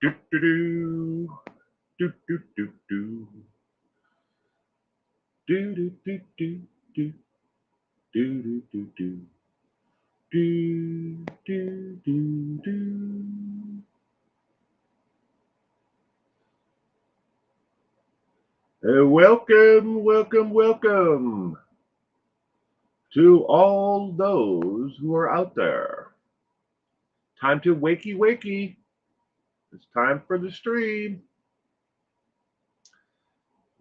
Do do do do do do do do do do do do do do do do do do do. Welcome, welcome, welcome to all those who are out there. Time to wakey wakey. It's time for the stream.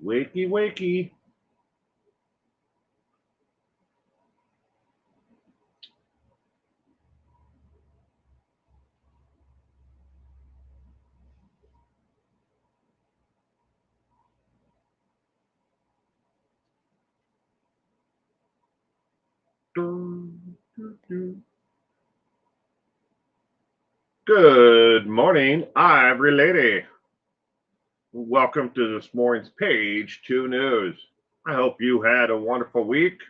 Wakey wakey. Good morning, Ivory Lady. Welcome to this morning's Page 2 News. I hope you had a wonderful week.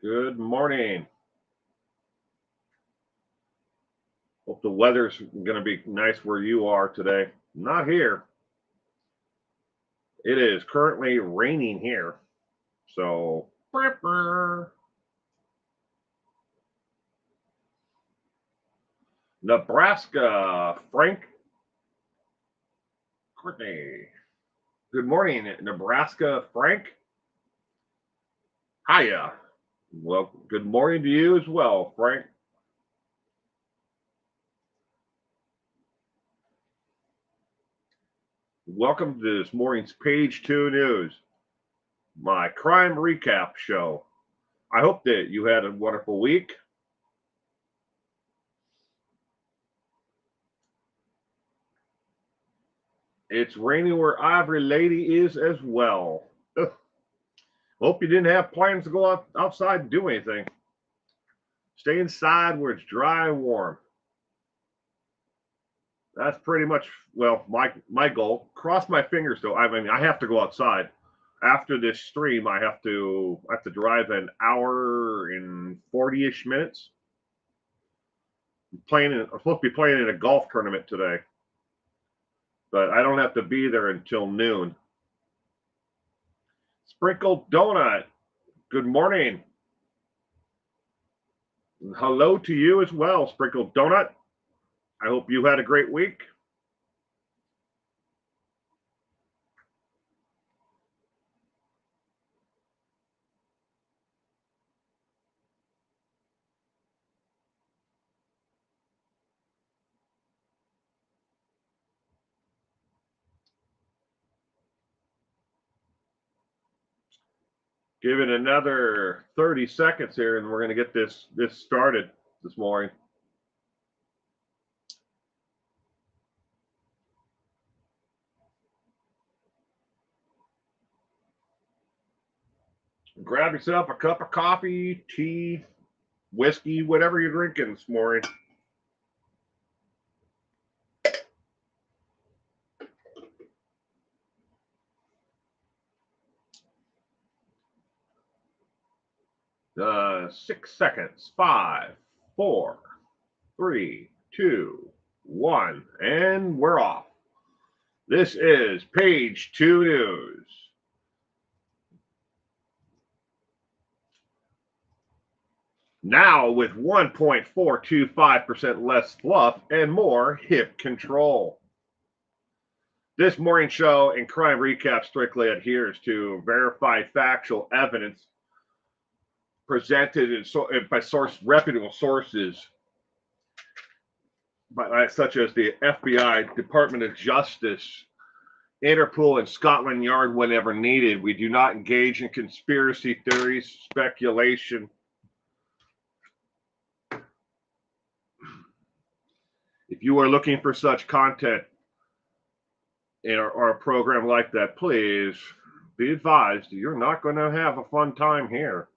Good morning. Hope the weather's going to be nice where you are today. Not here. It is currently raining here. So, Nebraska, Frank Courtney. Good morning, Nebraska, Frank. Hiya. Well, good morning to you as well, Frank. Welcome to this morning's Page 2 News, my crime recap show. I hope that you had a wonderful week. It's raining where Ivory Lady is as well. Ugh. Hope you didn't have plans to go outside and do anything. Stay inside where it's dry and warm. That's pretty much, well, my goal. Cross my fingers though. I mean, I have to go outside. After this stream, I have to drive an hour and 40-ish minutes. I'm supposed to be playing in a golf tournament today, but I don't have to be there until noon. Sprinkled Donut, good morning. Hello to you as well, Sprinkled Donut. I hope you had a great week. Give it another 30 seconds here, and we're going to get this started this morning. Grab yourself a cup of coffee, tea, whiskey, whatever you're drinking this morning. 6 seconds. 5, 4, 3, 2, 1, and we're off. This is Page 2 News. Now with 1.425% less fluff and more hip control. This morning show and crime recap strictly adheres to verified factual evidence presented by reputable sources, such as the FBI, Department of Justice, Interpol, and Scotland Yard whenever needed. We do not engage in conspiracy theories, speculation. If you are looking for such content in a program like that, please be advised you're not going to have a fun time here.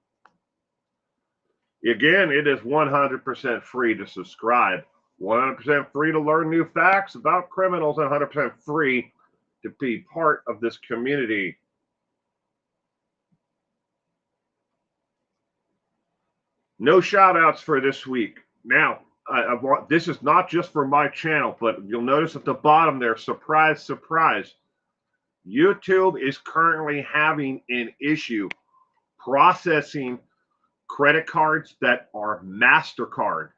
Again, it is 100% free to subscribe, 100% free to learn new facts about criminals, and 100% free to be part of this community. No shout outs for this week. Now, this is not just for my channel, but you'll notice at the bottom there, surprise, surprise. YouTube is currently having an issue processing credit cards that are MasterCard.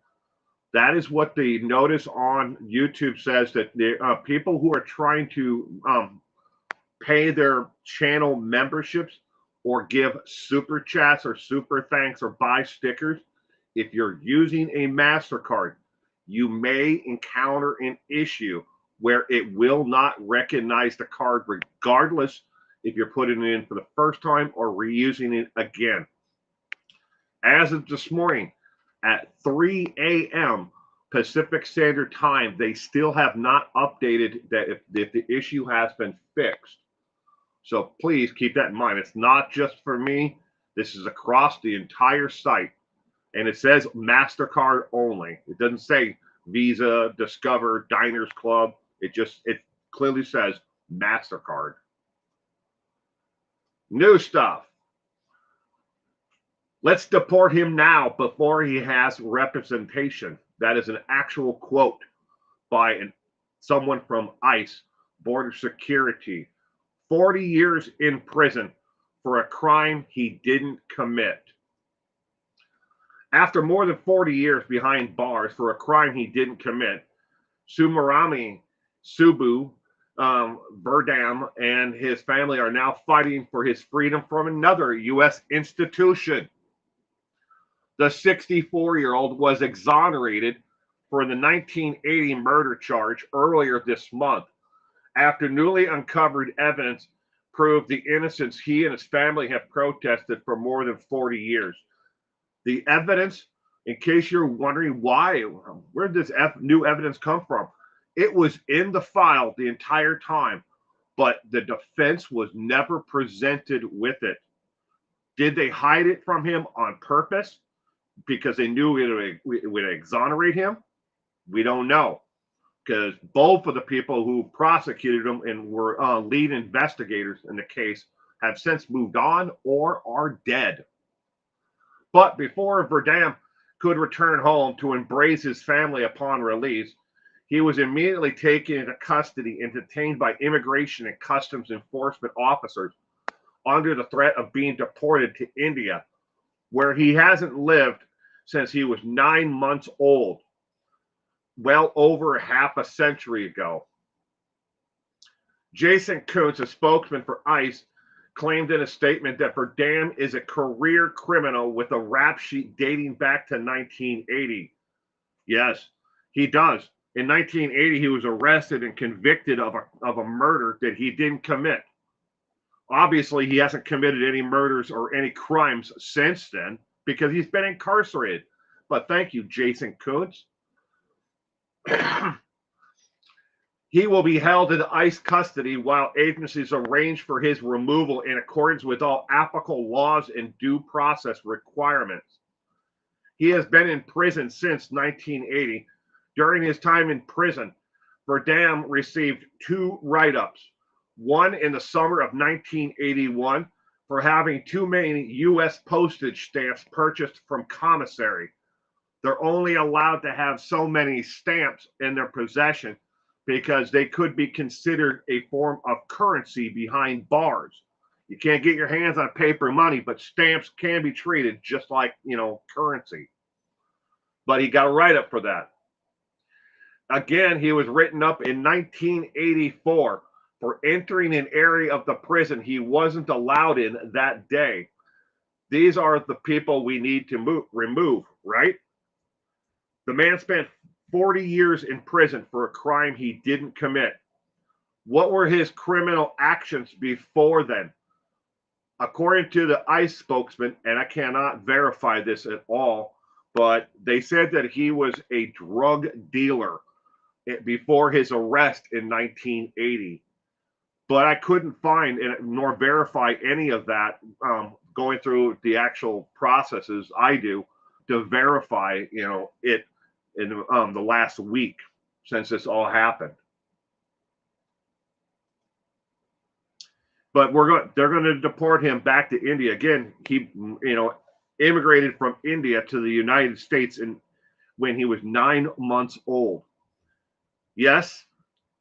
That is what the notice on YouTube says, that the people who are trying to pay their channel memberships or give super chats or super thanks or buy stickers, if you're using a MasterCard, you may encounter an issue where it will not recognize the card regardless if you're putting it in for the first time or reusing it again. As of this morning at 3 a.m. Pacific Standard Time, they still have not updated that if the issue has been fixed. So please keep that in mind. It's not just for me. This is across the entire site. And it says MasterCard only. It doesn't say Visa, Discover, Diners Club. It clearly says MasterCard. New stuff. Let's deport him now before he has representation. That is an actual quote by someone from ICE, Border Security. 40 years in prison for a crime he didn't commit. After more than 40 years behind bars for a crime he didn't commit, Sumarami Subu Verdam and his family are now fighting for his freedom from another U.S. institution. The 64-year-old was exonerated for the 1980 murder charge earlier this month after newly uncovered evidence proved the innocence he and his family have protested for more than 40 years. The evidence, in case you're wondering where did this new evidence come from? It was in the file the entire time, but the defense was never presented with it. Did they hide it from him on purpose because they knew it would exonerate him? We don't know, because both of the people who prosecuted him and were lead investigators in the case have since moved on or are dead. But before Verdam could return home to embrace his family upon release, he was immediately taken into custody and detained by immigration and customs enforcement officers under the threat of being deported to India, where he hasn't lived since he was 9 months old, well over half a century ago. Jason Kuntz, a spokesman for ICE, claimed in a statement that Verdam is a career criminal with a rap sheet dating back to 1980. Yes, he does. In 1980, he was arrested and convicted of a murder that he didn't commit. Obviously, he hasn't committed any murders or any crimes since then because he's been incarcerated. But thank you, Jason Kuntz. He will be held in ICE custody while agencies arrange for his removal in accordance with all applicable laws and due process requirements. He has been in prison since 1980. During his time in prison, Verdam received 2 write-ups, one in the summer of 1981 for having too many U.S. postage stamps purchased from commissary. They're only allowed to have so many stamps in their possession because they could be considered a form of currency behind bars. You can't get your hands on paper money, but stamps can be treated just like, currency. But he got a write-up for that. Again, he was written up in 1984 for entering an area of the prison he wasn't allowed in that day. These are the people we need to remove, right? The man spent 40 years in prison for a crime he didn't commit. What were his criminal actions before then? According to the ICE spokesman, and I cannot verify this at all, but they said that he was a drug dealer before his arrest in 1980. But I couldn't find nor verify any of that going through the actual processes I do to verify, it in the last week since this all happened. But they're going to deport him back to India again. immigrated from India to the United States when he was 9 months old. Yes,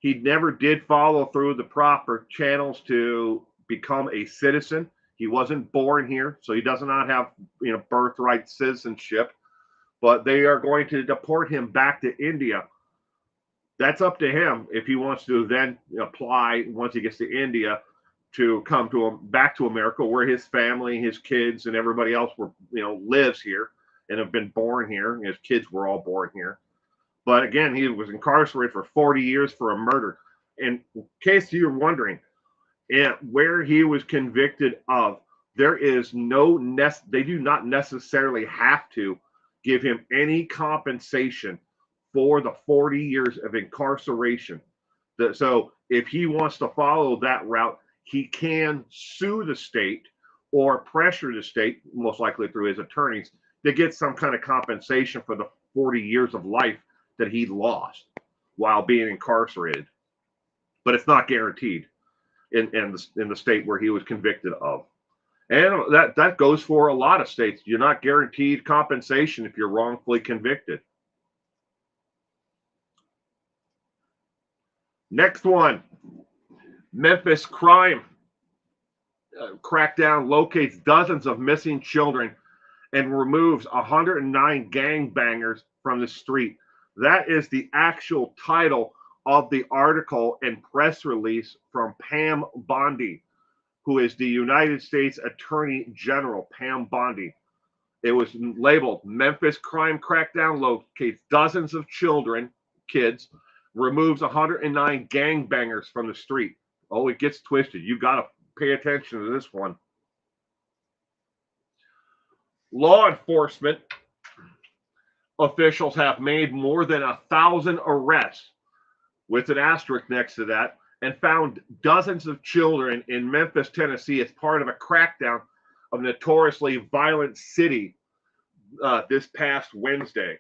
he never did follow through the proper channels to become a citizen. He wasn't born here, so he does not have birthright citizenship. But they are going to deport him back to India. That's up to him if he wants to then apply once he gets to India to come back to America, where his family, his kids, and everybody else lives here and have been born here. His kids were all born here. But again, he was incarcerated for 40 years for a murder. And in case you're wondering, where he was convicted of, there is they do not necessarily have to give him any compensation for the 40 years of incarceration. So if he wants to follow that route, he can sue the state or pressure the state, most likely through his attorneys, to get some kind of compensation for the 40 years of life that he lost while being incarcerated. But it's not guaranteed in the state where he was convicted of. And that goes for a lot of states. You're not guaranteed compensation if you're wrongfully convicted. Next one, Memphis crime crackdown locates dozens of missing children and removes 109 gangbangers from the street. That is the actual title of the article and press release from Pam Bondi, who is the United States Attorney General, Pam Bondi. It was labeled Memphis crime crackdown locates dozens of kids, removes 109 gangbangers from the street. Oh, it gets twisted. You got to pay attention to this one. Law enforcement officials have made more than 1,000 arrests, with an asterisk next to that, and found dozens of children in Memphis, Tennessee, as part of a crackdown of a notoriously violent city this past Wednesday.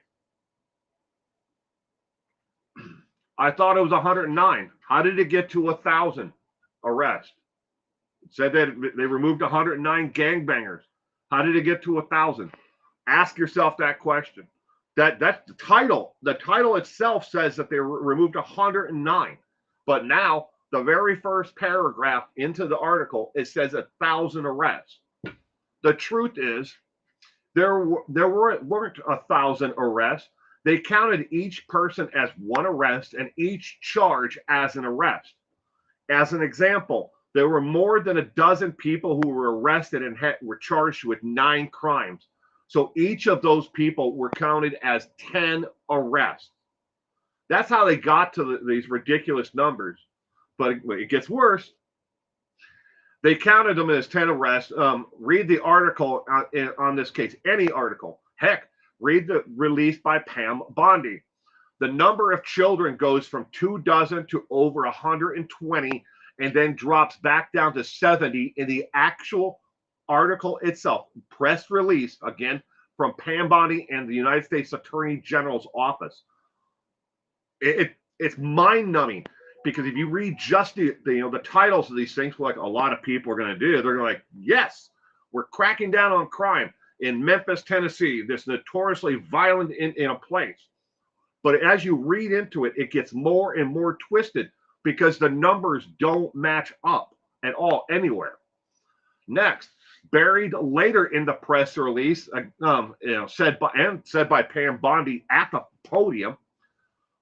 I thought it was 109. How did it get to 1,000 arrests? It said that they removed 109 gangbangers. How did it get to 1,000? Ask yourself that question. That's the title. The title itself says that they removed 109, but now the very first paragraph into the article, it says 1,000 arrests. The truth is, there weren't 1,000 arrests. They counted each person as one arrest and each charge as an arrest. As an example, there were more than a dozen people who were arrested and were charged with 9 crimes. So each of those people were counted as 10 arrests. That's how they got to these ridiculous numbers. But it gets worse. They counted them as 10 arrests. Read the article on this case, any article. Heck, read the release by Pam Bondi. The number of children goes from 24 to over 120 and then drops back down to 70 in the actual article itself. Press release, again, from Pam Bondi and the United States Attorney General's office. It's mind-numbing, because if you read just the titles of these things, like a lot of people are going to do, they're like, yes, we're cracking down on crime in Memphis, Tennessee, this notoriously violent in a place. But as you read into it, it gets more and more twisted because the numbers don't match up at all anywhere. Next, buried later in the press release, said by Pam Bondi at the podium,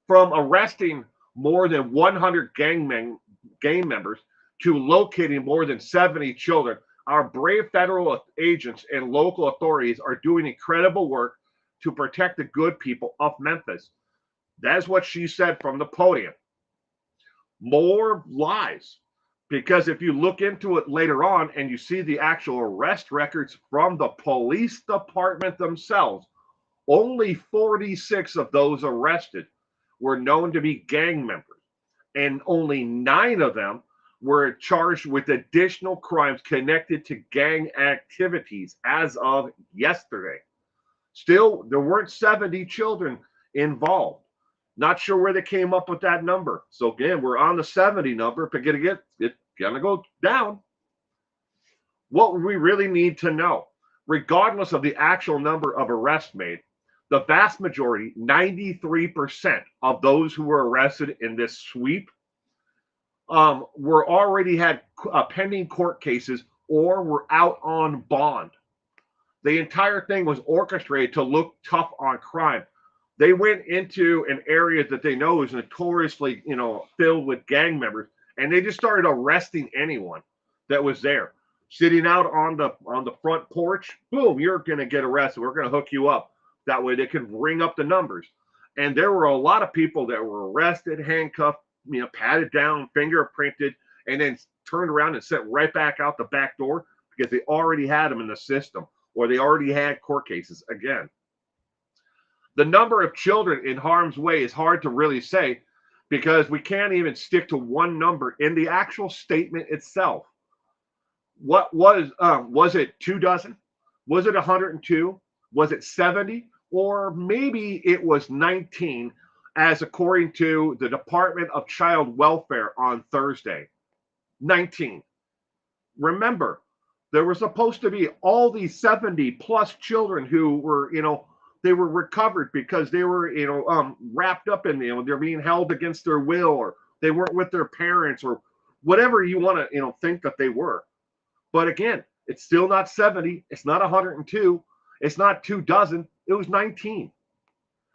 from arresting more than 100 gang members to locating more than 70 children, our brave federal agents and local authorities are doing incredible work to protect the good people of Memphis. That's what she said from the podium. More lies. Because if you look into it later on and you see the actual arrest records from the police department themselves, only 46 of those arrested were known to be gang members, and only 9 of them were charged with additional crimes connected to gang activities as of yesterday. Still, there weren't 70 children involved. Not sure where they came up with that number. So again, we're on the 70 number, but it's gonna go down. What we really need to know, regardless of the actual number of arrests made, the vast majority, 93% of those who were arrested in this sweep, were already had pending court cases or were out on bond. The entire thing was orchestrated to look tough on crime. They went into an area that they know is notoriously, filled with gang members, and they just started arresting anyone that was there, sitting out on the front porch. Boom, you're going to get arrested. We're going to hook you up. That way they could ring up the numbers. And there were a lot of people that were arrested, handcuffed, patted down, fingerprinted, and then turned around and sent right back out the back door because they already had them in the system or they already had court cases. Again, the number of children in harm's way is hard to really say because we can't even stick to one number in the actual statement itself. What was it 2 dozen? Was it 102? Was it 70? Or maybe it was 19, as according to the Department of Child Welfare on Thursday. 19. Remember, there were supposed to be all these 70 plus children who were, they were recovered because they were, wrapped up in, they're being held against their will, or they weren't with their parents, or whatever you want to, think that they were. But again, it's still not 70. It's not 102. It's not 2 dozen. It was 19,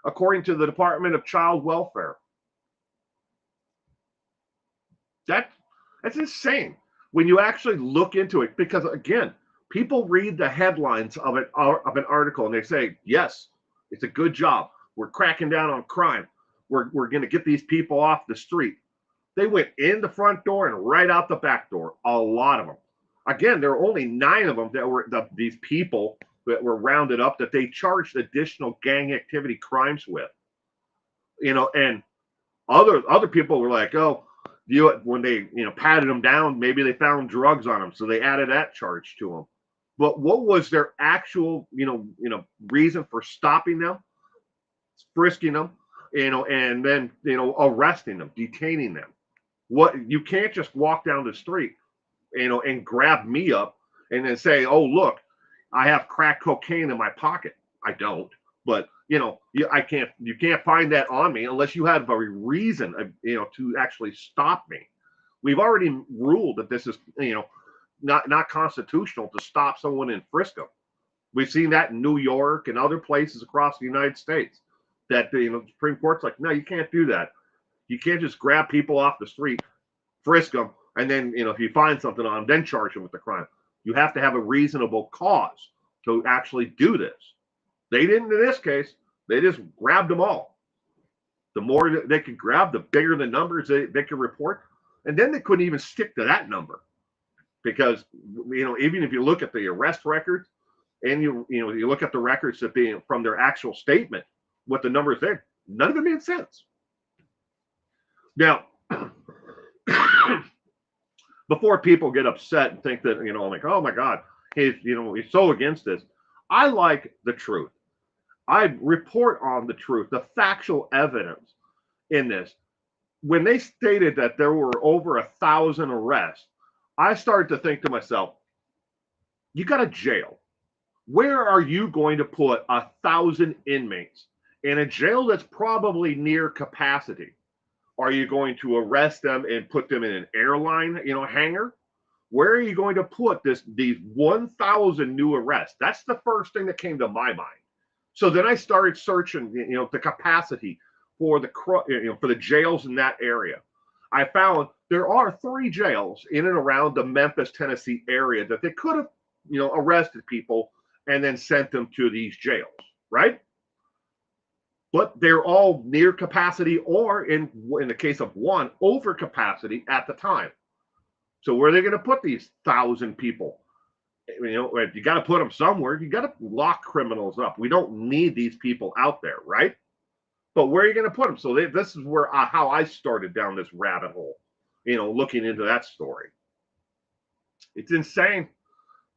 according to the Department of Child Welfare. That's insane when you actually look into it, because again, people read the headlines of an article and they say, yes, it's a good job. We're cracking down on crime. We're going to get these people off the street. They went in the front door and right out the back door. A lot of them. Again, there were only 9 of them that were these people that were rounded up that they charged additional gang activity crimes with. And other people were like, oh, when they patted them down, maybe they found drugs on them, so they added that charge to them. But what was their actual reason for stopping them, frisking them, and then arresting them, detaining them? What, you can't just walk down the street and grab me up and then say, oh, look, I have crack cocaine in my pocket. I don't, but you can't find that on me unless you have a reason, to actually stop me. We've already ruled that this is, not constitutional to stop someone and frisk them. We've seen that in New York and other places across the United States that the Supreme Court's like, no, you can't do that. You can't just grab people off the street, frisk them, and then, if you find something on them, then charge them with the crime. You have to have a reasonable cause to actually do this. They didn't in this case. They just grabbed them all. The more they could grab, the bigger the numbers they could report. And then they couldn't even stick to that number. Because, even if you look at the arrest records and you look at the records that from their actual statement, what the numbers there, none of it made sense. Now, before people get upset and think that, like, oh my God, he's so against this. I like the truth. I report on the truth, the factual evidence in this. When they stated that there were over 1,000 arrests, I started to think to myself, you got a jail. Where are you going to put 1,000 inmates in a jail that's probably near capacity? Are you going to arrest them and put them in an airline, hangar? Where are you going to put these 1,000 new arrests? That's the first thing that came to my mind. So then I started searching, the capacity for the jails in that area. I found there are 3 jails in and around the Memphis, Tennessee area that they could have, arrested people and then sent them to these jails, right? But they're all near capacity, or in the case of one, over capacity at the time. So where are they going to put these 1,000 people? You got to put them somewhere. You got to lock criminals up. We don't need these people out there, right? But where are you going to put them? So this is where how I started down this rabbit hole, looking into that story. It's insane.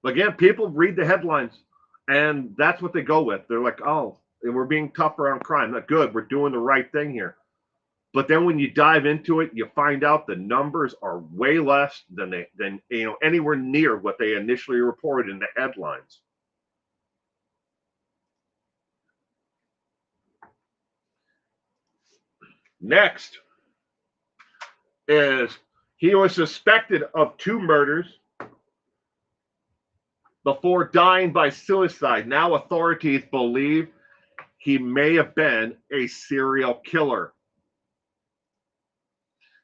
Again, people read the headlines, and that's what they go with. They're like, oh, we're being tougher on crime. Not good. We're doing the right thing here. But then when you dive into it, you find out the numbers are way less than anywhere near what they initially reported in the headlines. Next is he was suspected of 2 murders before dying by suicide. Now authorities believe he may have been a serial killer.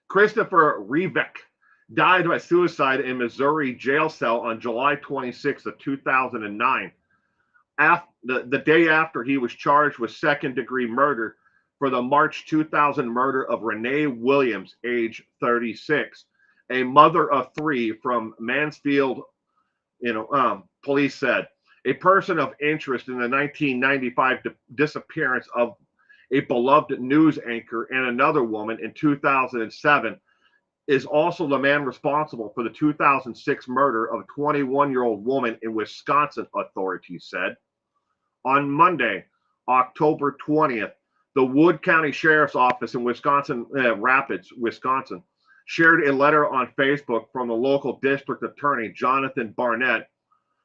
Christopher Revick died by suicide in Missouri jail cell on July 26th of 2009. The day after he was charged with second-degree murder for the March 2000 murder of Renee Williams, age 36, a mother of 3 from Mansfield. Police said a person of interest in the 1995 disappearance of a beloved news anchor and another woman in 2007 is also the man responsible for the 2006 murder of a 21-year-old woman in Wisconsin, authorities said. On Monday, October 20th, the Wood County Sheriff's Office in Wisconsin, Rapids, Wisconsin, shared a letter on Facebook from the local district attorney, Jonathan Barnett,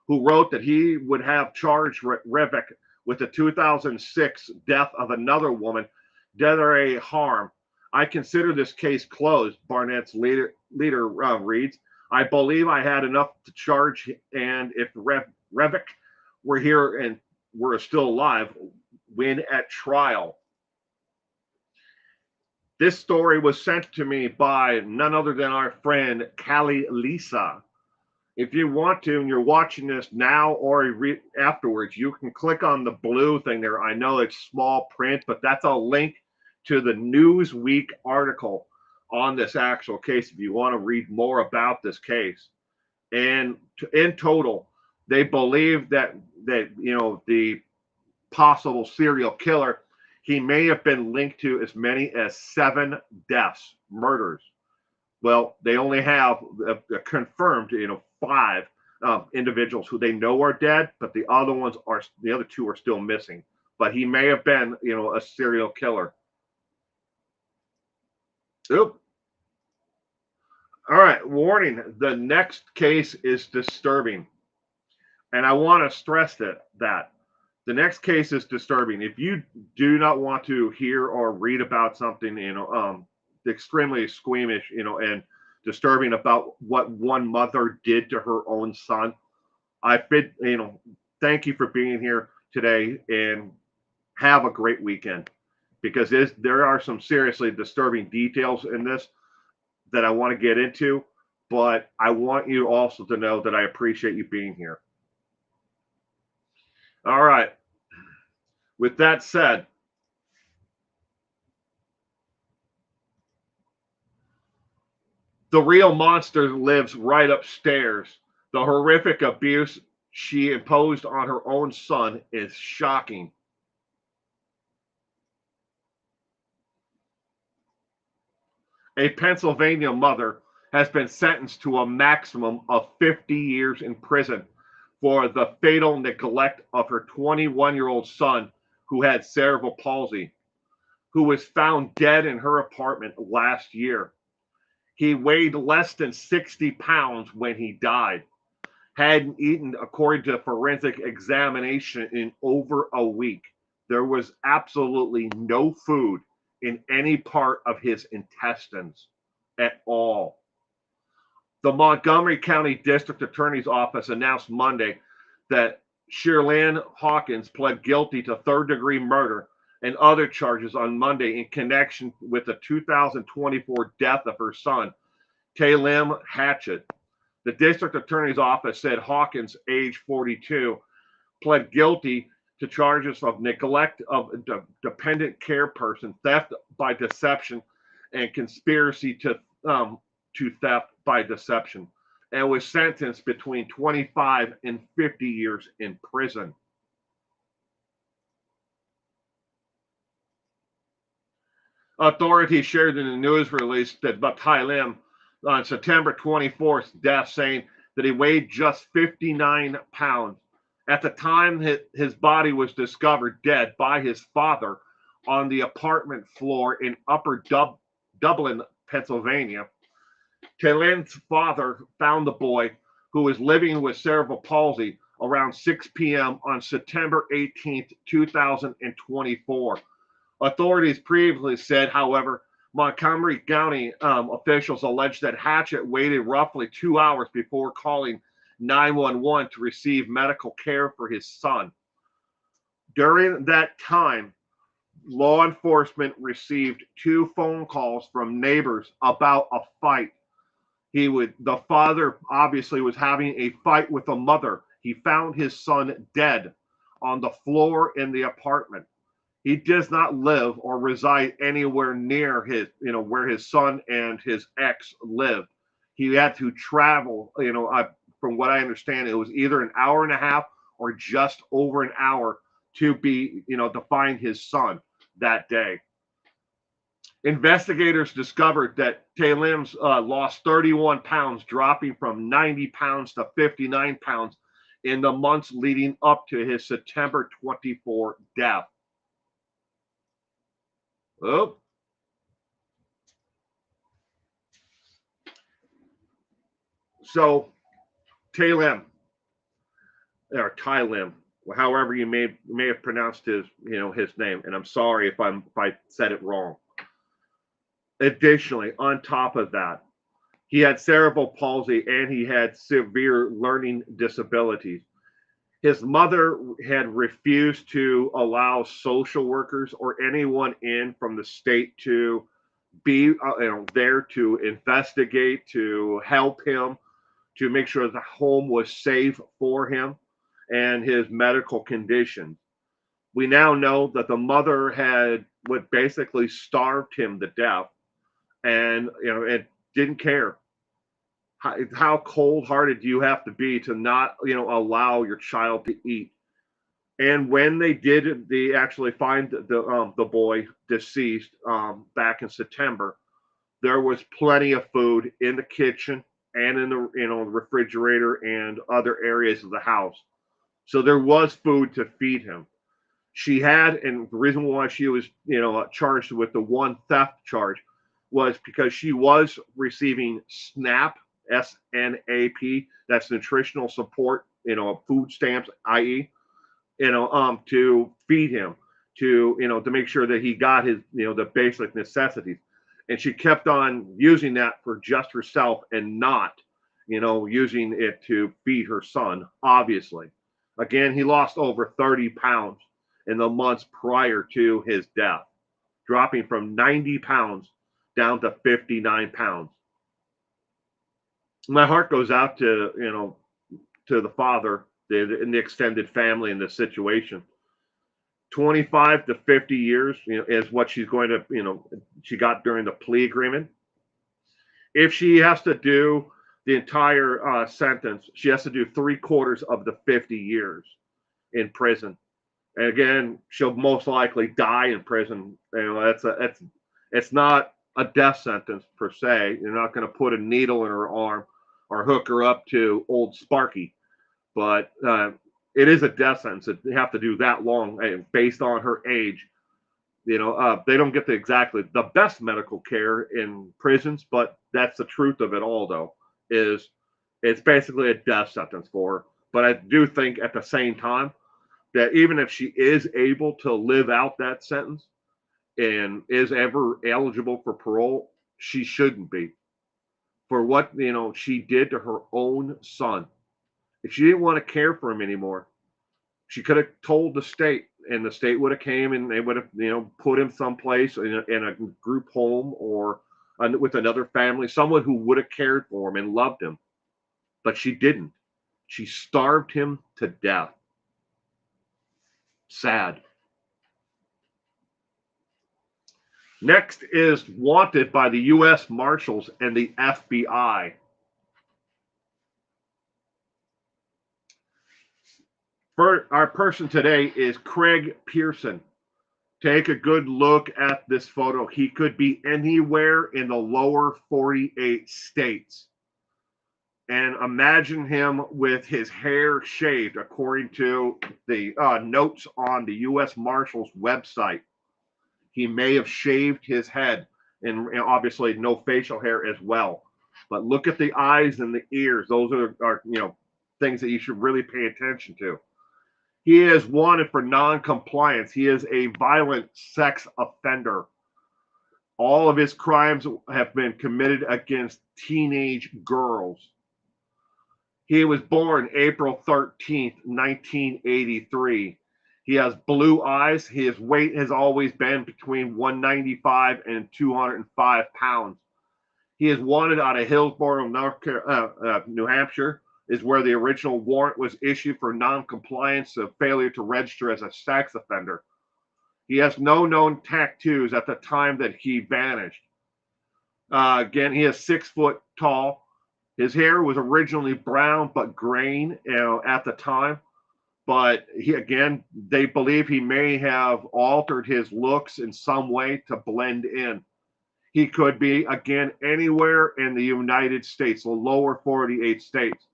who wrote that he would have charged Revick with the 2006 death of another woman, Desiree Harm. I consider this case closed, Barnett's leader reads. I believe I had enough to charge, and if Revick were here and were still alive, win at trial. This story was sent to me by none other than our friend Callie Lisa. If you want to, and you're watching this now or afterwards, you can click on the blue thing there. I know it's small print, but that's a link to the Newsweek article on this actual case if you want to read more about this case. And in total, they believe that the possible serial killer, he may have been linked to as many as 7 deaths, murders. Well, they only have confirmed, 5 individuals who they know are dead, but the other 2 are still missing. But he may have been, a serial killer. Oop. All right, warning. The next case is disturbing. And I want to stress that the next case is disturbing. If you do not want to hear or read about something, extremely squeamish, and disturbing about what one mother did to her own son, thank you for being here today and have a great weekend, because there are some seriously disturbing details in this that I want to get into, but I want you also to know that I appreciate you being here. All right. With that said, the real monster lives right upstairs. The horrific abuse she imposed on her own son is shocking. A Pennsylvania mother has been sentenced to a maximum of 50 years in prison for the fatal neglect of her 21-year-old son who had cerebral palsy, who was found dead in her apartment last year. He weighed less than 60 pounds when he died, hadn't eaten according to forensic examination in over a week. There was absolutely no food in any part of his intestines at all. The Montgomery County District Attorney's Office announced Monday that Shirlane Hawkins pled guilty to third-degree murder and other charges on Monday in connection with the 2024 death of her son, Talim Hatchett. The district attorney's office said Hawkins, age 42, pled guilty to charges of neglect of a dependent care person, theft by deception, and conspiracy to theft by deception, and was sentenced between 25 and 50 years in prison. Authorities shared in a news release that Talim on September 24th death, saying that he weighed just 59 pounds. At the time his body was discovered dead by his father on the apartment floor in Upper Dublin, Pennsylvania. Talim's father found the boy, who was living with cerebral palsy, around 6 p.m. on September 18th, 2024. Authorities previously said, however, Montgomery County officials allege that Hatchett waited roughly 2 hours before calling 911 to receive medical care for his son. During that time, law enforcement received 2 phone calls from neighbors about a fight. The father obviously was having a fight with the mother. He found his son dead on the floor in the apartment. He does not live or reside anywhere near where his son and his ex lived. He had to travel, from what I understand, it was either an hour and a half or just over an hour to find his son that day. Investigators discovered that Talim's lost 31 pounds, dropping from 90 pounds to 59 pounds in the months leading up to his September 24 death. Oh. So Talim, or Tylim, however you may have pronounced his name, and I'm sorry if I said it wrong. Additionally, on top of that, he had cerebral palsy and he had severe learning disabilities. His mother had refused to allow social workers or anyone in from the state to be there to investigate, to help him, to make sure the home was safe for him and his medical conditions. We now know that the mother had basically starved him to death, and it didn't care. How cold-hearted do you have to be to not allow your child to eat? And when they actually find the boy deceased back in September. There was plenty of food in the kitchen and in the refrigerator and other areas of the house, so there was food to feed him. She had, and the reason why she was charged with the one theft charge was because she was receiving SNAP, SNAP, that's nutritional support, food stamps, i.e., to feed him, to make sure that he got his, the basic necessities. And she kept on using that for just herself and not, using it to feed her son, obviously. Again, he lost over 30 pounds in the months prior to his death, dropping from 90 pounds down to 59 pounds. My heart goes out to the father, and the extended family in this situation. 25 to 50 years, is what she's going to, she got during the plea agreement. If she has to do the entire sentence, she has to do 3/4 of the 50 years in prison. And again, she'll most likely die in prison. It's not a death sentence per se. You're not going to put a needle in her arm or hook her up to old Sparky, but it is a death sentence. They have to do that long based on her age. They don't get exactly the best medical care in prisons, but that's the truth of it all, though, is it's basically a death sentence for her. But I do think at the same time that even if she is able to live out that sentence and is ever eligible for parole, she shouldn't be, for what she did to her own son. If she didn't want to care for him anymore, she could have told the state, and the state would have came and they would have put him someplace in a group home or with another family, someone who would have cared for him and loved him. But she didn't. She starved him to death. Sad. Next is wanted by the U.S. Marshals and the FBI. For our person today is Craig Pearson. Take a good look at this photo. He could be anywhere in the lower 48 states. And imagine him with his hair shaved, according to the notes on the U.S. Marshals website. He may have shaved his head, and obviously no facial hair as well. But look at the eyes and the ears. Those are things that you should really pay attention to. He is wanted for non-compliance. He is a violent sex offender. All of his crimes have been committed against teenage girls. He was born April 13th, 1983. He has blue eyes. His weight has always been between 195 and 205 pounds. He is wanted out of Hillsborough, New Hampshire, is where the original warrant was issued for non-compliance of failure to register as a sex offender. He has no known tattoos at the time that he vanished. Again, he is 6 foot tall. His hair was originally brown but graying, at the time. But they believe he may have altered his looks in some way to blend in. He could be, again, anywhere in the United States, the lower 48 states.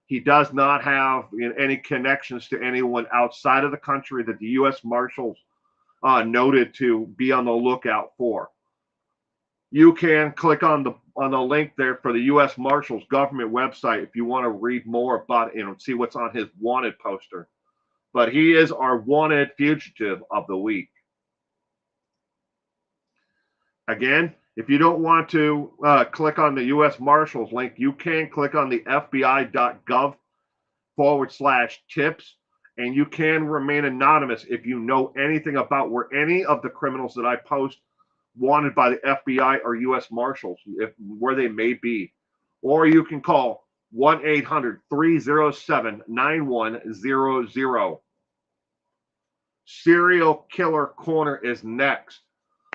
He does not have any connections to anyone outside of the country that the U.S. Marshals noted to be on the lookout for. You can click on the link there for the U.S. Marshals government website if you want to read more about it, see what's on his wanted poster. But he is our wanted fugitive of the week. Again, if you don't want to click on the U.S. Marshals link, you can click on the FBI.gov/tips, and you can remain anonymous if you know anything about where any of the criminals that I post wanted by the FBI or U.S. Marshals, where they may be. Or you can call 1-800-307-9100. Serial Killer Corner is next.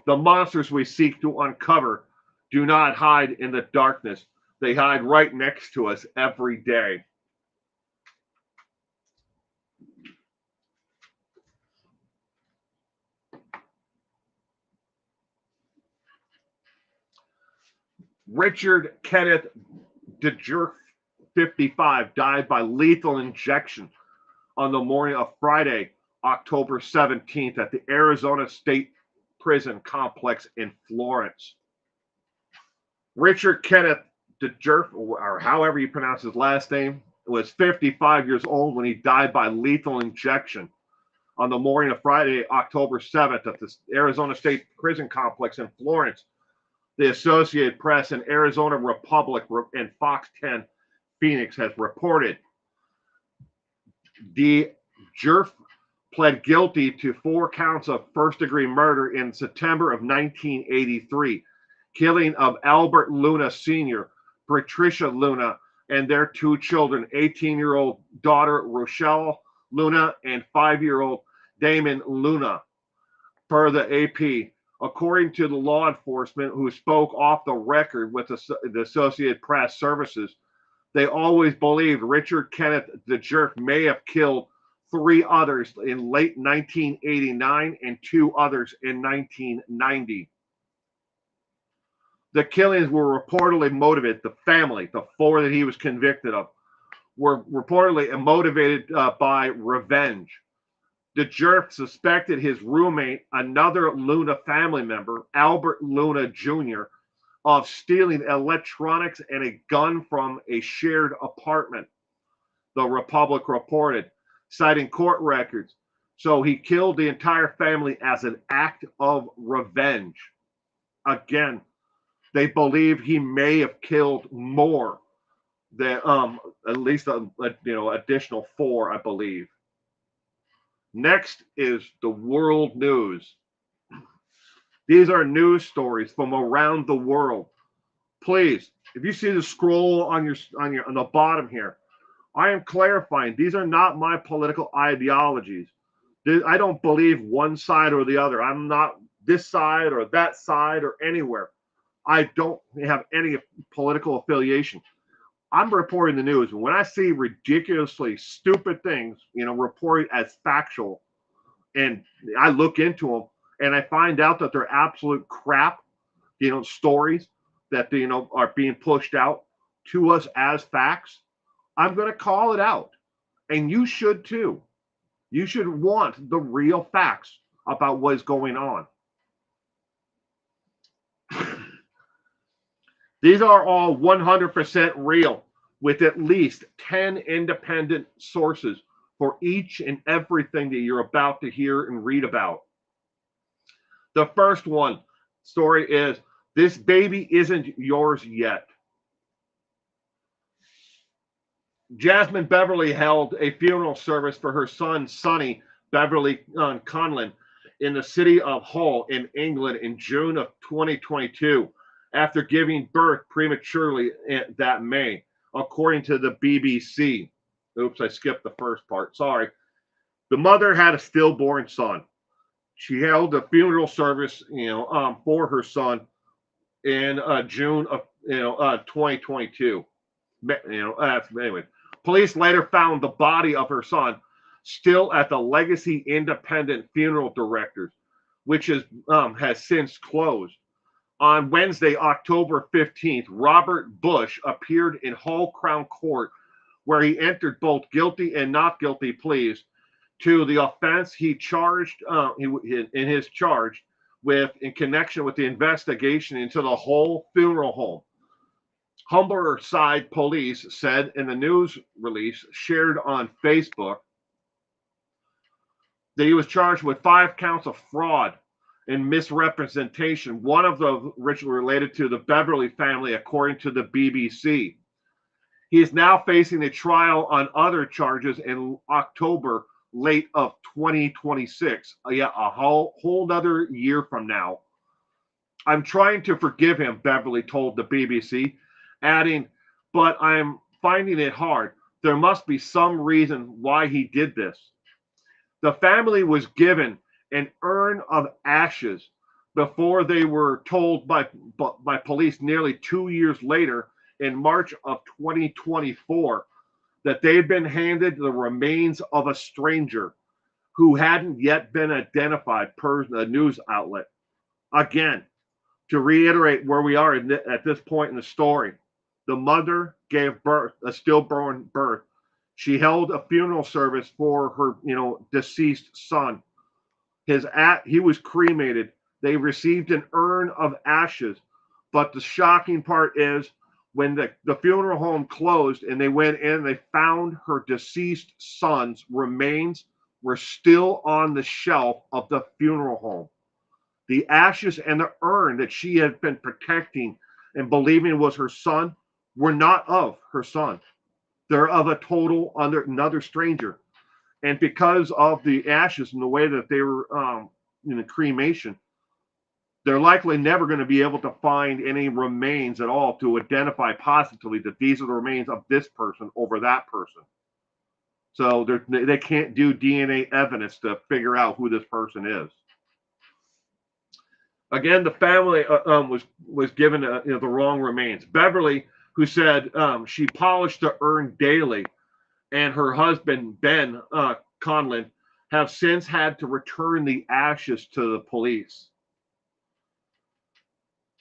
The monsters we seek to uncover do not hide in the darkness. They hide right next to us every day. Richard Kenneth DeJerf, 55, died by lethal injection on the morning of Friday, October 17th, at the Arizona State Prison Complex in Florence. Richard Kenneth DeJerf, or however you pronounce his last name, was 55 years old when he died by lethal injection on the morning of Friday, October 7th, at the Arizona State Prison Complex in Florence. The Associated Press and Arizona Republic and Fox 10 Phoenix has reported. DeJerf pled guilty to 4 counts of first-degree murder in September of 1983, killing of Albert Luna Sr., Patricia Luna, and their 2 children, 18-year-old daughter Rochelle Luna and 5-year-old Damon Luna, per the AP. According to the law enforcement who spoke off the record with the Associated Press Services, they always believed Richard Kenneth DeJerf may have killed 3 others in late 1989 and 2 others in 1990. The killings were reportedly motivated, the family, the 4 that he was convicted of, were reportedly motivated by revenge. DeJerf suspected his roommate, another Luna family member, Albert Luna Jr., of stealing electronics and a gun from a shared apartment, the Republic reported, citing court records. So he killed the entire family as an act of revenge. Again, they believe he may have killed more than at least additional 4, I believe. Next is the world news. These are news stories from around the world. Please, if you see the scroll on the bottom here, I am clarifying these are not my political ideologies. I don't believe one side or the other. I'm not this side or that side or anywhere. I don't have any political affiliation. I'm reporting the news. When I see ridiculously stupid things, reported as factual, and I look into them and I find out that they're absolute crap, stories that, are being pushed out to us as facts, I'm going to call it out. And you should too. You should want the real facts about what is going on. These are all 100% real, with at least 10 independent sources for each and everything that you're about to hear and read about. The first one, story is this baby isn't yours yet. Jasmine Beverly held a funeral service for her son, Sonny Beverly Conlon, in the city of Hull in England in June of 2022 after giving birth prematurely that May, according to the BBC. Oops, I skipped the first part. Sorry. The mother had a stillborn son. She held a funeral service, for her son in June of 2022. Anyway, police later found the body of her son still at the Legacy Independent Funeral Directors, which has since closed. On Wednesday, October 15th, Robert Bush appeared in Hull Crown Court, where he entered both guilty and not guilty pleas to the offense he charged in his charge with in connection with the investigation into the Hull funeral home. Humberside police said in the news release shared on Facebook that he was charged with 5 counts of fraud and misrepresentation, one of them originally related to the Beverly family, according to the BBC. He is now facing a trial on other charges in October, late of 2026. Yeah, a whole nother year from now. I'm trying to forgive him, Beverly told the BBC, adding, but I'm finding it hard. There must be some reason why he did this. The family was given an urn of ashes before they were told by police nearly 2 years later in March of 2024 that they had been handed the remains of a stranger who hadn't yet been identified per the news outlet. Again, to reiterate where we are at this point in the story, the mother gave birth, a stillborn birth. She held a funeral service for her, deceased son. He was cremated. They received an urn of ashes. But the shocking part is when the funeral home closed and they went in, they found her deceased son's remains were still on the shelf of the funeral home. The ashes and the urn that she had been protecting and believing was her son were not of her son. They're of a total another stranger. And because of the ashes and the way that they were in the cremation, they're likely never going to be able to find any remains at all to identify positively that these are the remains of this person over that person. So they can't do DNA evidence to figure out who this person is. Again, the family was given the wrong remains. Beverly, who said she polished the urn daily, and her husband, Ben Conlon, have since had to return the ashes to the police.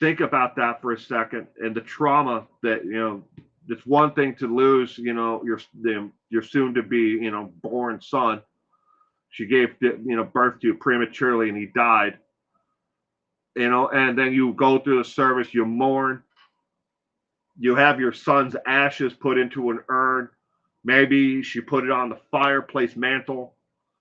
Think about that for a second, and the trauma that, it's one thing to lose, your soon to be, born son. She gave, birth to you prematurely and he died, and then you go through the service, you mourn, you have your son's ashes put into an urn. Maybe she put it on the fireplace mantle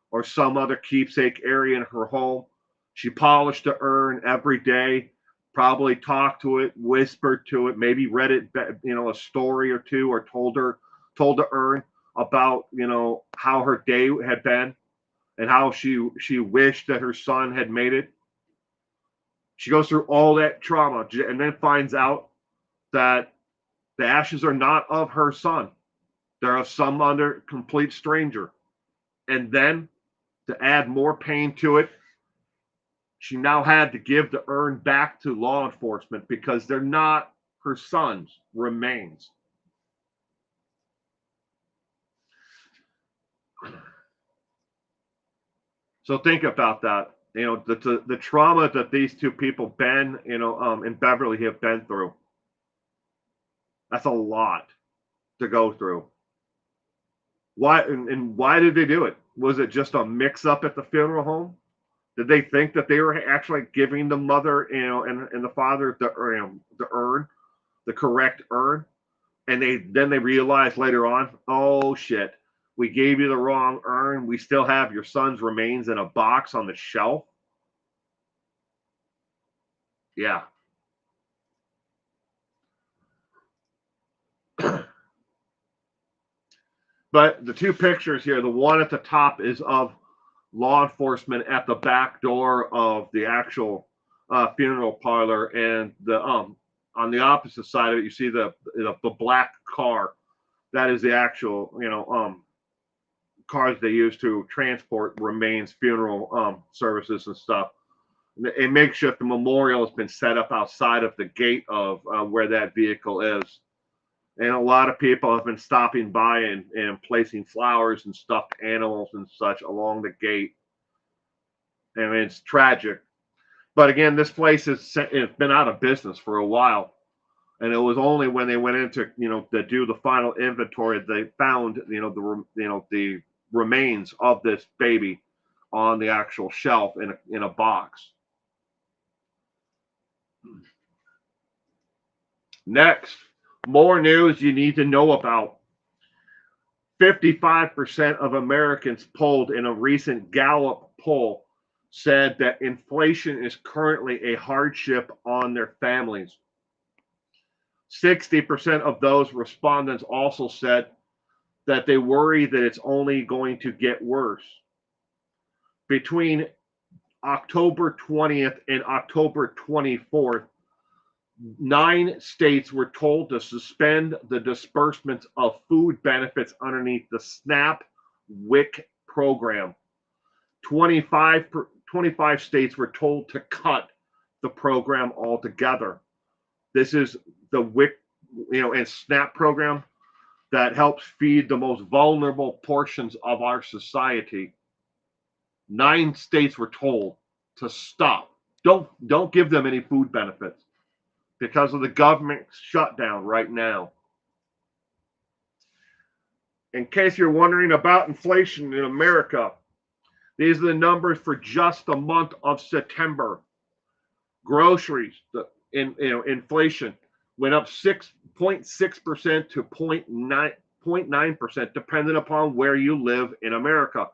or some other keepsake area in her home. She polished the urn every day, probably talked to it, whispered to it, maybe read it, a story or two, or told the urn about, how her day had been and how she wished that her son had made it. She goes through all that trauma and then finds out that the ashes are not of her son. They're of some other complete stranger. And then to add more pain to it, she now had to give the urn back to law enforcement because they're not her son's remains. So think about that. The trauma that these two people, Ben, and Beverly, have been through. That's a lot to go through. Why and why did they do it? Was it just a mix-up at the funeral home? Did they think that they were actually giving the mother, and the father the urn, the correct urn, and then they realized later on, oh shit, we gave you the wrong urn. We still have your son's remains in a box on the shelf. Yeah. But the two pictures here, the one at the top is of law enforcement at the back door of the actual funeral parlor, and the on the opposite side of it, you see the black car. That is the actual cars they use to transport remains, funeral services and stuff. A makeshift memorial has been set up outside of the gate of where that vehicle is. And a lot of people have been stopping by and placing flowers and stuffed animals and such along the gate. I mean, it's tragic. But again, this place it's been out of business for a while. And it was only when they went into, to do the final inventory, they found, the remains of this baby on the actual shelf in a box. Next, more news you need to know about. 55% of Americans polled in a recent Gallup poll said that inflation is currently a hardship on their families. 60% of those respondents also said that they worry that it's only going to get worse. Between October 20th and October 24th, 9 states were told to suspend the disbursements of food benefits underneath the SNAP WIC program. 25 states were told to cut the program altogether. This is the WIC, and SNAP program that helps feed the most vulnerable portions of our society. 9 states were told to stop. Don't give them any food benefits because of the government shutdown right now. In case you're wondering about inflation in America, these are the numbers for just the month of September. Groceries, inflation went up 6.6% to 0.9%, depending upon where you live in America.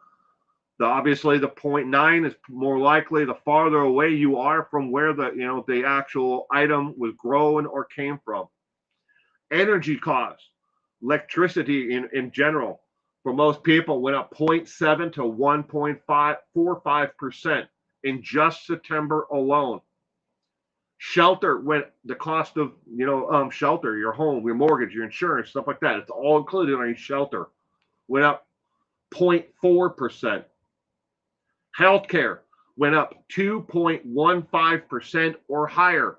Obviously, the 0.9 is more likely the farther away you are from where the actual item was grown or came from. Energy costs, electricity in general, for most people went up 0.7 to 1.45% in just September alone. Shelter the cost of shelter, your home, your mortgage, your insurance, stuff like that. It's all included on your shelter. Went up 0.4%. Healthcare went up 2.15% or higher,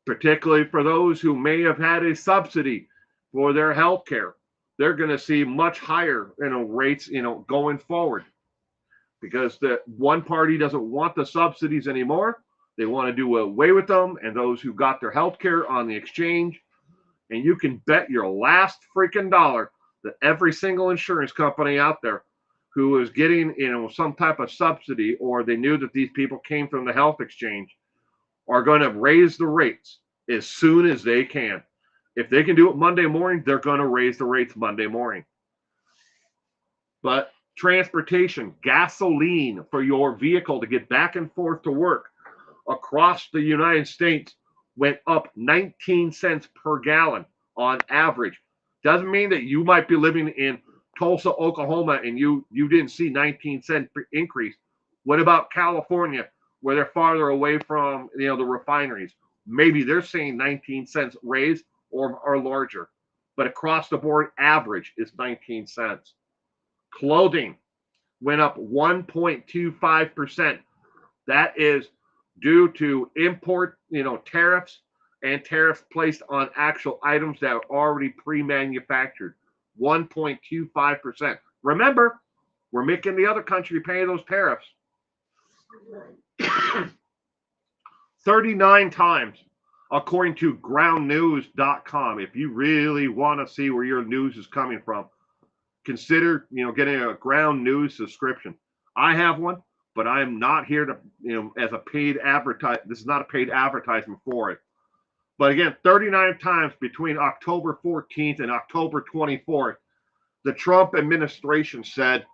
particularly for those who may have had a subsidy for their healthcare. They're going to see much higher rates going forward, because the one party doesn't want the subsidies anymore. They want to do away with them, and those who got their health care on the exchange. And you can bet your last freaking dollar that every single insurance company out there who is getting some type of subsidy, or they knew that these people came from the health exchange, are going to raise the rates as soon as they can. If they can do it Monday morning, they're going to raise the rates Monday morning. But transportation, gasoline for your vehicle to get back and forth to work across the United States went up 19 cents per gallon on average. Doesn't mean that you might be living in Tulsa, Oklahoma, and you didn't see 19-cent increase. What about California, where they're farther away from the refineries? Maybe they're seeing 19 cents raise or larger, but across the board average is 19 cents. Clothing went up 1.25%. That is due to import, tariffs and tariffs placed on actual items that are already pre-manufactured. 1.25%. Remember, we're making the other country pay those tariffs. 39 times, according to groundnews.com. If you really want to see where your news is coming from, consider, getting a Ground News subscription. I have one, but I am not here to, as a paid advertise. This is not a paid advertisement for it. But again, 39 times between October 14th and October 24th, the Trump administration said,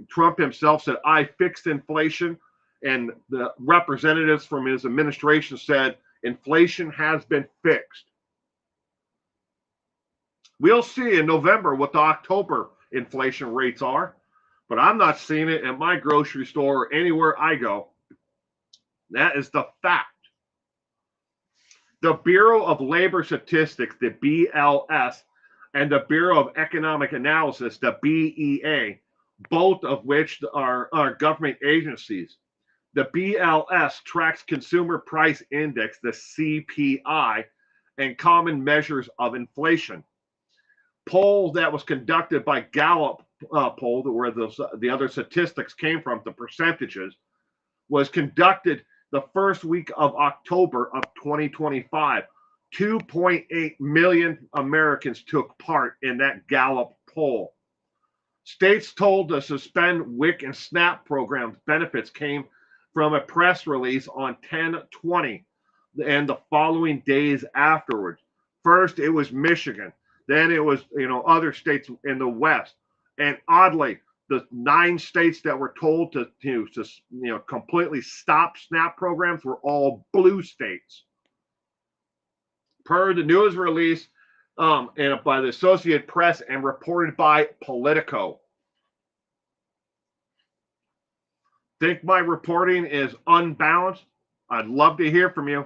Trump himself said, I fixed inflation, and the representatives from his administration said inflation has been fixed. We'll see in November what the October inflation rates are, but I'm not seeing it at my grocery store or anywhere I go. That is the fact. The Bureau of Labor Statistics, the BLS, and the Bureau of Economic Analysis, the BEA, both of which are government agencies. The BLS tracks Consumer Price Index, the CPI, and common measures of inflation. Poll that was conducted by Gallup poll, where the other statistics came from, the percentages, was conducted the first week of October of 2025. 2.8 million Americans took part in that Gallup poll. States told to suspend WIC and SNAP programs benefits came from a press release on 10/20 and the following days afterwards. First, it was Michigan. Then it was, other states in the West. And oddly, the 9 states that were told to completely stop SNAP programs were all blue states. Per the news release and by the Associated Press and reported by Politico. Think my reporting is unbalanced? I'd love to hear from you.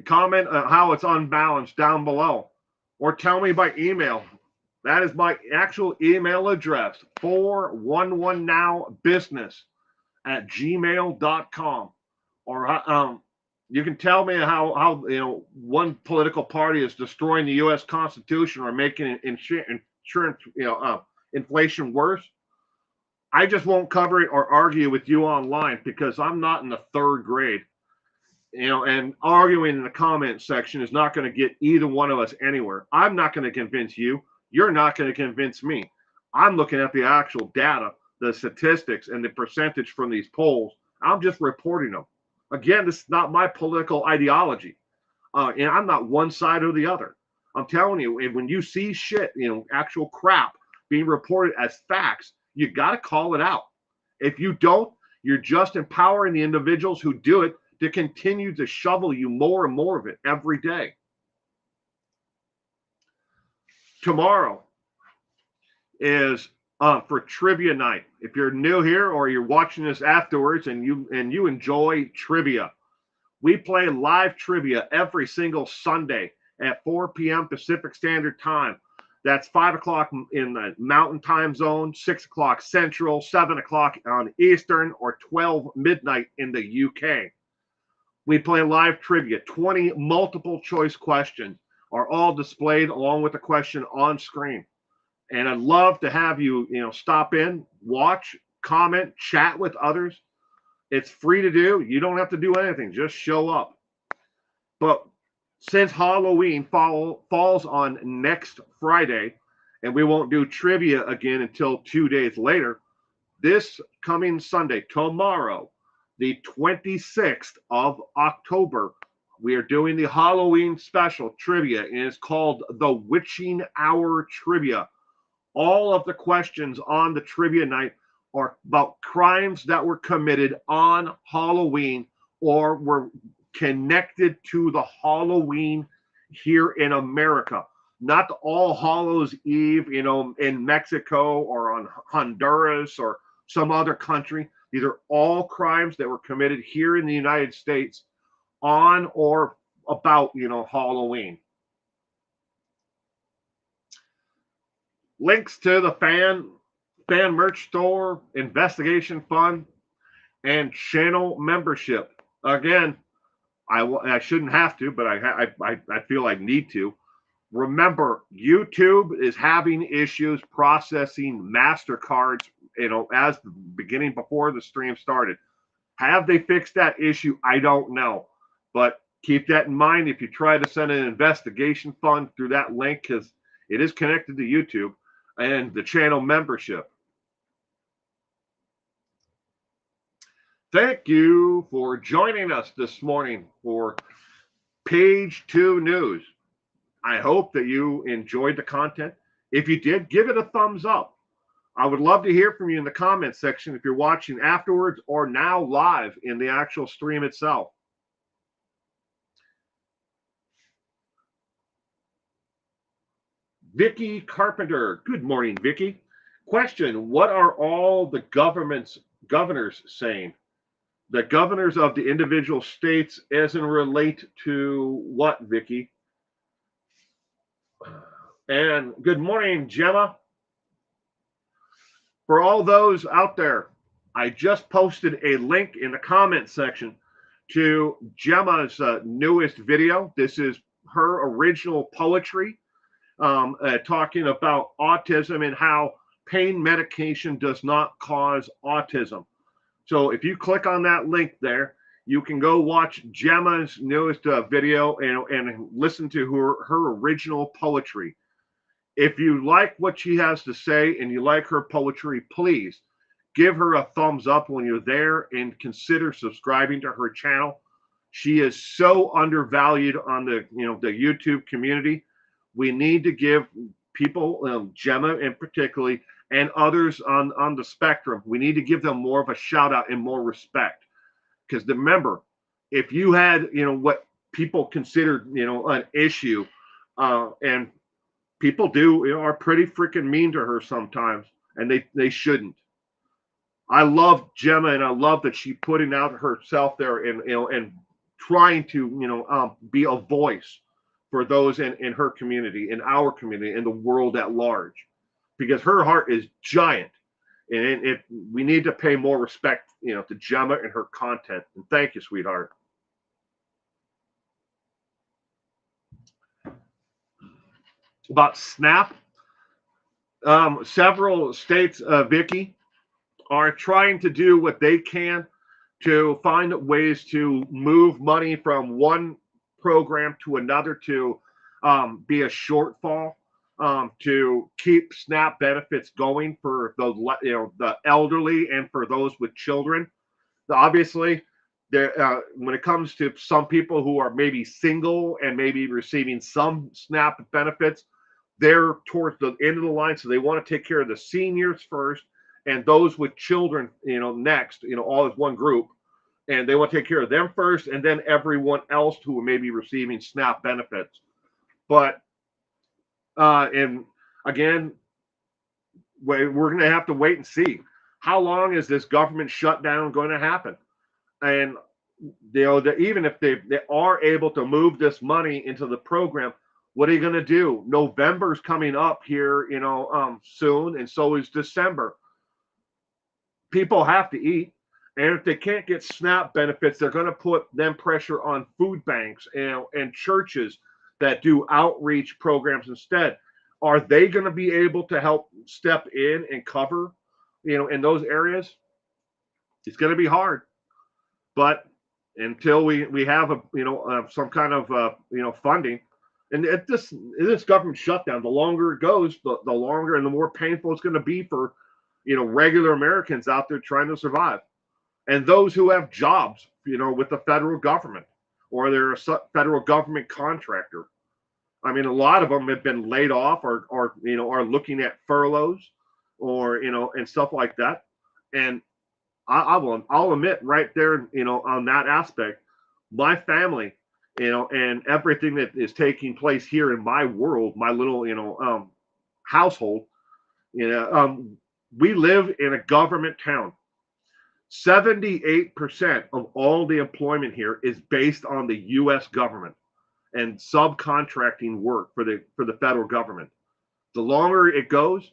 Comment on how it's unbalanced down below, or tell me by email. That is my actual email address, 411nowbusiness@gmail.com. Or you can tell me how one political party is destroying the U.S. Constitution or making insurance inflation worse. I just won't cover it or argue with you online because I'm not in the 3rd grade. And arguing in the comment section is not going to get either one of us anywhere. I'm not going to convince you. You're not going to convince me. I'm looking at the actual data, the statistics, and the percentage from these polls. I'm just reporting them. Again, this is not my political ideology. And I'm not one side or the other. I'm telling you, when you see shit, actual crap being reported as facts, you got to call it out. If you don't, you're just empowering the individuals who do it to continue to shovel you more and more of it every day. Tomorrow is for trivia night. If you're new here or you're watching this afterwards and you enjoy trivia, we play live trivia every single Sunday at 4 p.m. Pacific Standard Time. That's 5 o'clock in the Mountain Time Zone, 6 o'clock Central, 7 o'clock on Eastern, or 12 midnight in the UK. We play live trivia. 20 multiple choice questions are all displayed along with the question on screen. And I'd love to have you, stop in, watch, comment, chat with others. It's free to do. You don't have to do anything. Just show up. But since Halloween falls on next Friday, and we won't do trivia again until 2 days later, this coming Sunday, tomorrow, the 26th of October, we are doing the Halloween special trivia, and it's called the Witching Hour Trivia. All of the questions on the trivia night are about crimes that were committed on Halloween or were connected to the Halloween here in America. Not All Hallows Eve, in Mexico or on Honduras or some other country. These are all crimes that were committed here in the United States on or about, Halloween. Links to the fan merch store, investigation fund, and channel membership. Again, I shouldn't have to, but I feel I need to. Remember, YouTube is having issues processing MasterCards, as the beginning before the stream started. Have they fixed that issue? I don't know. But keep that in mind if you try to send an investigation fund through that link, because it is connected to YouTube and the channel membership. Thank you for joining us this morning for Page 2 News. I hope that you enjoyed the content. If you did, give it a thumbs up. I would love to hear from you in the comments section if you're watching afterwards or now live in the actual stream itself. Vicky Carpenter. Good morning, Vicky. Question: what are all the governors saying? The governors of the individual states as in relate to what, Vicky? And good morning, Gemma. For all those out there, I just posted a link in the comment section to Gemma's newest video. This is her original poetry talking about autism and how pain medication does not cause autism. So if you click on that link there, you can go watch Gemma's newest video and listen to her original poetry. If you like what she has to say and you like her poetry, please give her a thumbs up when you're there and consider subscribing to her channel. She is so undervalued on the the YouTube community. We need to give people, Gemma in particularly, and others on the spectrum, we need to give them more of a shout out and more respect. Because remember, if you had what people considered an issue, and people are pretty freaking mean to her sometimes, and they shouldn't. I love Gemma, and I love that she's putting out herself there and trying to be a voice for those in her community, in our community, in the world at large, because her heart is giant, and we need to pay more respect to Gemma and her content. And thank you, sweetheart. About SNAP, several states, Vicky, are trying to do what they can to find ways to move money from one program to another to be a shortfall, to keep SNAP benefits going for the elderly and for those with children. Obviously, when it comes to some people who are maybe single and maybe receiving some SNAP benefits, they're towards the end of the line, so they want to take care of the seniors first and those with children next, all as one group, and they want to take care of them first and then everyone else who may be receiving SNAP benefits. But and again, we're going to have to wait and see how long is this government shutdown going to happen. And even if they are able to move this money into the program, what are you going to do? November's coming up here, soon, and so is December. People have to eat, and if they can't get SNAP benefits, they're going to put them pressure on food banks and churches that do outreach programs instead. Are they going to be able to help step in and cover, in those areas? It's going to be hard, but until we have some kind of funding. And at this government shutdown, the longer it goes, the longer and the more painful it's going to be for, regular Americans out there trying to survive. And those who have jobs, with the federal government, or they're a federal government contractor. I mean, a lot of them have been laid off or are looking at furloughs or, and stuff like that. And I'll admit right there, on that aspect, my family, and everything that is taking place here in my world, my little, household, we live in a government town. 78% of all the employment here is based on the U.S. government and subcontracting work for the federal government. The longer it goes,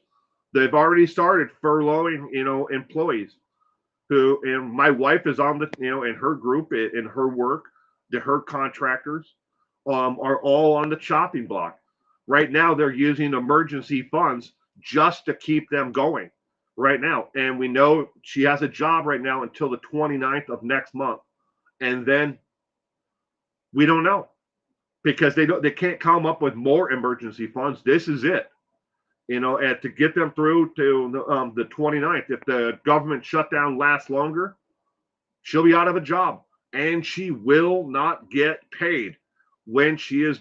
they've already started furloughing, employees. And my wife is on the, in her group, in her work, her contractors are all on the chopping block. Right now, they're using emergency funds just to keep them going right now. And we know she has a job right now until the 29th of next month. And then we don't know, because they can't come up with more emergency funds. This is it, and to get them through to the 29th. If the government shutdown lasts longer, she'll be out of a job, and she will not get paid when she is,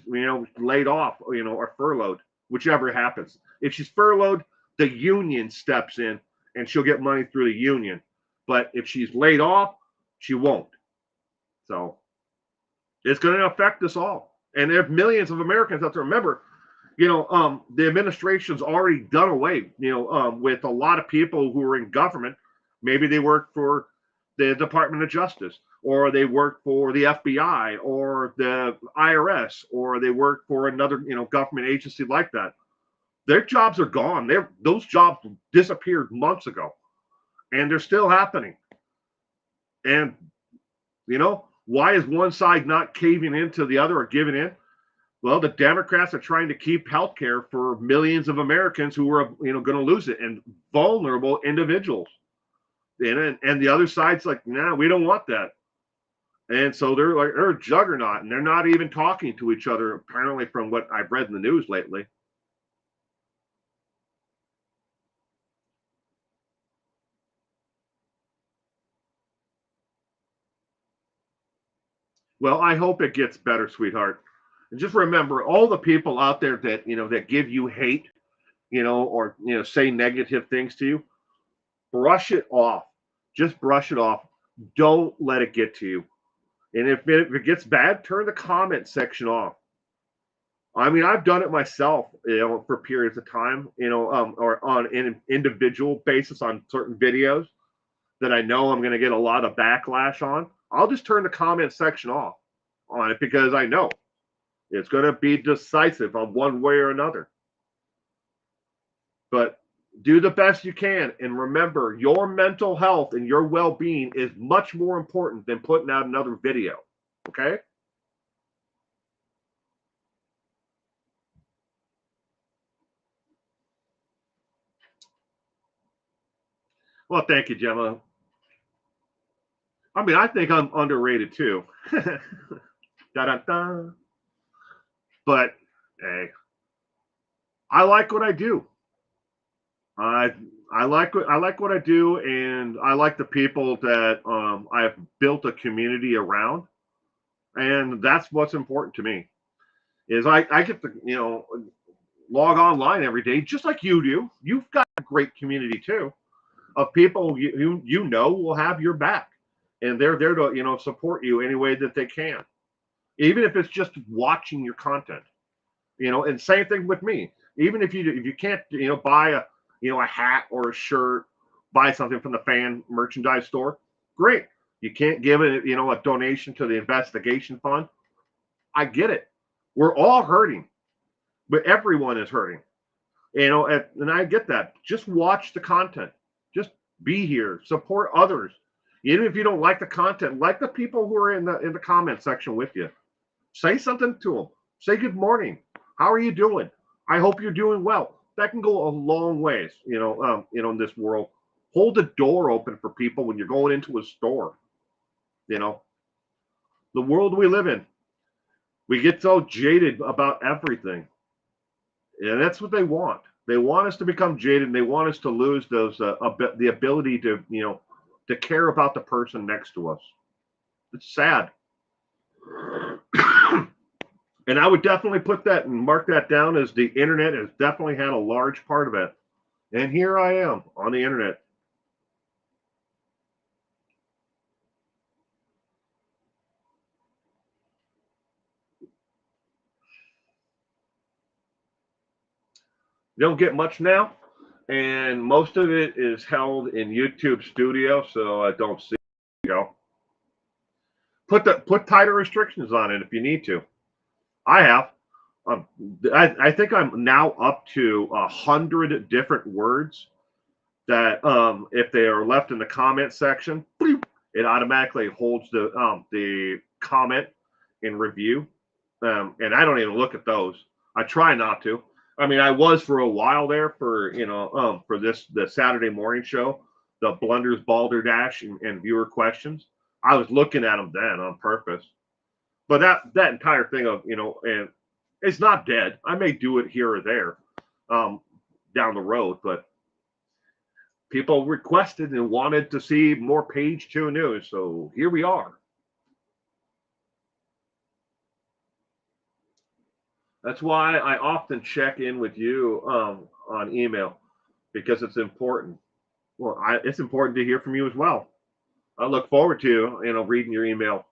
laid off, or furloughed, whichever happens. If she's furloughed, the union steps in and she'll get money through the union. But if she's laid off, she won't. So it's going to affect us all. And there are millions of Americans out there. Remember, the administration's already done away, with a lot of people who are in government. Maybe they work for the Department of Justice, or they work for the FBI or the IRS, or they work for another, government agency like that. Their jobs are gone. Those jobs disappeared months ago, and they're still happening. And why is one side not caving into the other or giving in? Well, the Democrats are trying to keep health care for millions of Americans who are, going to lose it, and vulnerable individuals. And the other side's like, nah, we don't want that. And so they're a juggernaut, and they're not even talking to each other, apparently, from what I've read in the news lately. Well, I hope it gets better, sweetheart. And just remember, all the people out there that that give you hate, or say negative things to you, brush it off. Just brush it off. Don't let it get to you. And if it gets bad, turn the comment section off. I mean, I've done it myself, for periods of time, or on an individual basis on certain videos that I know I'm going to get a lot of backlash on. I'll just turn the comment section off on it because I know it's going to be decisive on one way or another. But do the best you can. And remember, your mental health and your well-being is much more important than putting out another video. Okay? Well, thank you, Gemma. I mean, I think I'm underrated too. Da-da-da. But hey, I like what I do. I like what I do, and I like the people that I've built a community around, and that's what's important to me. Is I get to log online every day just like you do. You've got a great community too of people you know will have your back, and they're there to support you any way that they can, even if it's just watching your content. And same thing with me. Even if you can't buy a hat or a shirt, buy something from the fan merchandise store, great. You can't give it a donation to the investigation fund. I get it. We're all hurting, but everyone is hurting. And I get that. Just watch the content. Just be here. Support others. Even if you don't like the content, like the people who are in the comment section with you. Say something to them. Say good morning. How are you doing? I hope you're doing well. That can go a long ways, in this world. Hold the door open for people when you're going into a store. The world we live in, we get so jaded about everything. And that's what they want. They want us to become jaded. And they want us to lose the ability to, to care about the person next to us. It's sad. And I would definitely put that and mark that down as the internet has definitely had a large part of it. And here I am on the internet. You don't get much now, and most of it is held in YouTube Studio, so I don't see. Put tighter restrictions on it if you need to. I have. Um, I think I'm now up to 100 different words that if they are left in the comment section, it automatically holds the comment in review, and I don't even look at those. I try not to. I mean, I was for a while there for for the Saturday morning show, the blunders, balderdash, and viewer questions. I was looking at them then on purpose, but that entire thing of and it's not dead. I may do it here or there, down the road, but people requested and wanted to see more page two news, so here we are. That's why I often check in with you on email. because it's important. Well, it's important to hear from you as well. I look forward to reading your email.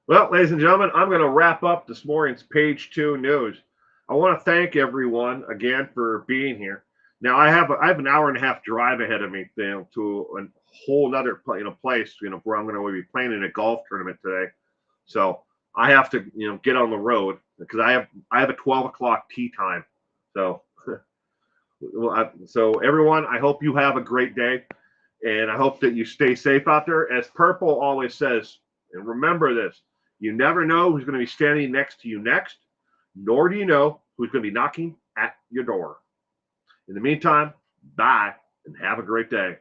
Well, ladies and gentlemen, I'm going to wrap up this morning's page 2 news. I want to thank everyone again for being here. Now I have an hour and a half drive ahead of me to a whole other place where I'm going to be playing in a golf tournament today. So I have to get on the road because I have a 12 o'clock tee time. So so everyone, I hope you have a great day, and I hope that you stay safe out there. As Purple always says, and remember this: you never know who's going to be standing next to you next, nor do you know who's going to be knocking at your door. In the meantime, bye and have a great day.